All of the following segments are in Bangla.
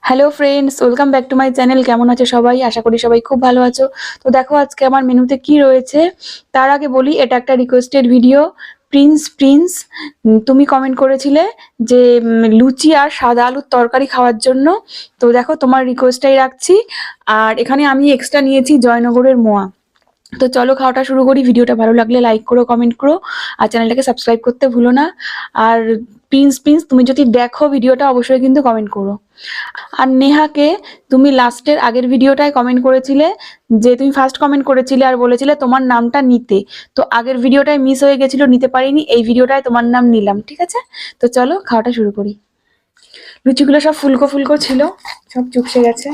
Hello friends, welcome back to my channel. কেমন আছো সবাই? আশা করি সবাই খুব ভালো আছো। তো দেখো আজকে আমার মেনুতে কি রয়েছে। তার আগে বলি, এটা একটা রিকোয়েস্টেড ভিডিও। প্রিন্স তুমি কমেন্ট করেছিলে যে লুচি আর সাদা আলুর তরকারি খাওয়ার জন্য। তো দেখো তোমার রিকোয়েস্টটাই রাখছি। আর এখানে আমি এক্সট্রা নিয়েছি জয়নগরের মোয়া। তো চলো খাওয়াটা শুরু করি। ভিডিওটা ভালো লাগলে লাইক করো, কমেন্ট করো, আর চ্যানেলটাকে সাবস্ক্রাইব করতে ভুলো না। আর প্রিন্স তুমি যদি দেখো ভিডিওটা অবশ্যই কিন্তু কমেন্ট করো। আর নেহাকে তুমি লাস্টের আগের ভিডিওটায় কমেন্ট করেছিলে, যে তুমি ফার্স্ট কমেন্ট করেছিলে আর বলেছিলে তোমার নামটা নিতে। তো আগের ভিডিওটায় মিস হয়ে গেছিল, নিতে পারিনি, এই ভিডিওটায় তোমার নাম নিলাম, ঠিক আছে? তো চলো খাওয়াটা শুরু করি। লুচিগুলো সব ফুলকো ফুলকো ছিল, সব চুপসে গেছে।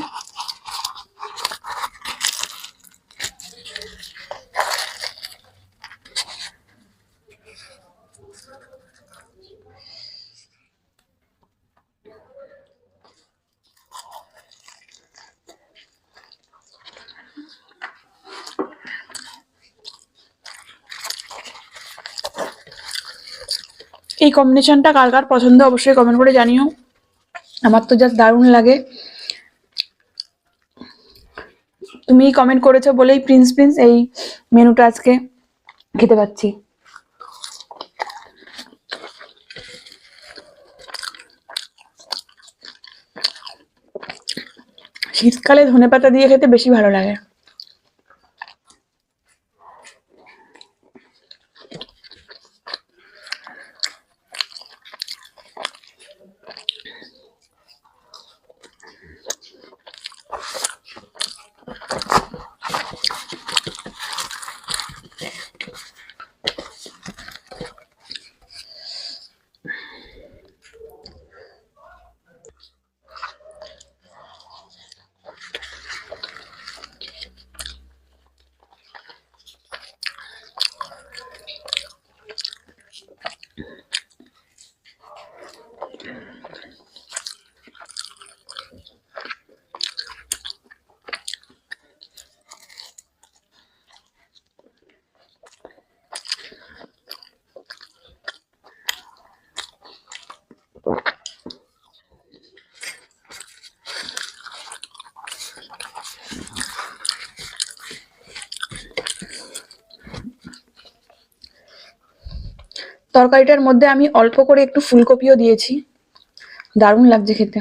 এই কম্বিনেশনটা কার কার পছন্দ অবশ্যই কমেন্ট করে জানিও। আমার তো জাস্ট দারুণ লাগে। তুমি কমেন্ট করেছো বলেই প্রিন্স এই মেনুটা আজকে খেতে পাচ্ছি। শীতকালে ধনেপাতা দিয়ে খেতে বেশি ভালো লাগে। তরকারিটার মধ্যে আমি অল্প করে একটু ফুলকপিও দিয়েছি, দারুণ লাগছে খেতে।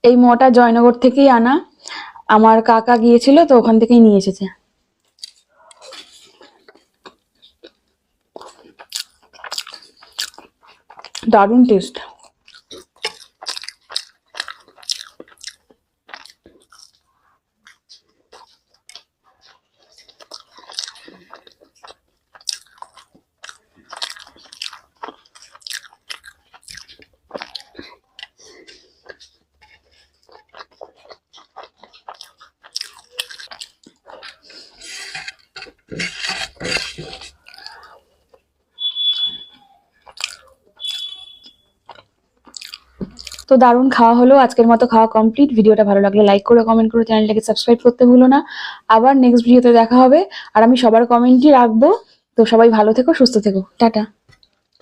এই মোয়াটা জয়নগর থেকেই আনা, আমার কাকা গিয়েছিল তো ওখান থেকেই নিয়ে এসেছে। দারুণ টেস্ট। তো দারুণ খাওয়া হলো, আজকের মতো খাওয়া কমপ্লিট। ভিডিওটা ভালো লাগলে লাইক করে, কমেন্ট করে, চ্যানেলটাকে সাবস্ক্রাইব করতে ভুলো না। আবার নেক্সট ভিডিওতে দেখা হবে, আর আমি সবার কমেন্টই রাখবো। তো সবাই ভালো থেকো, সুস্থ থেকো, টাটা।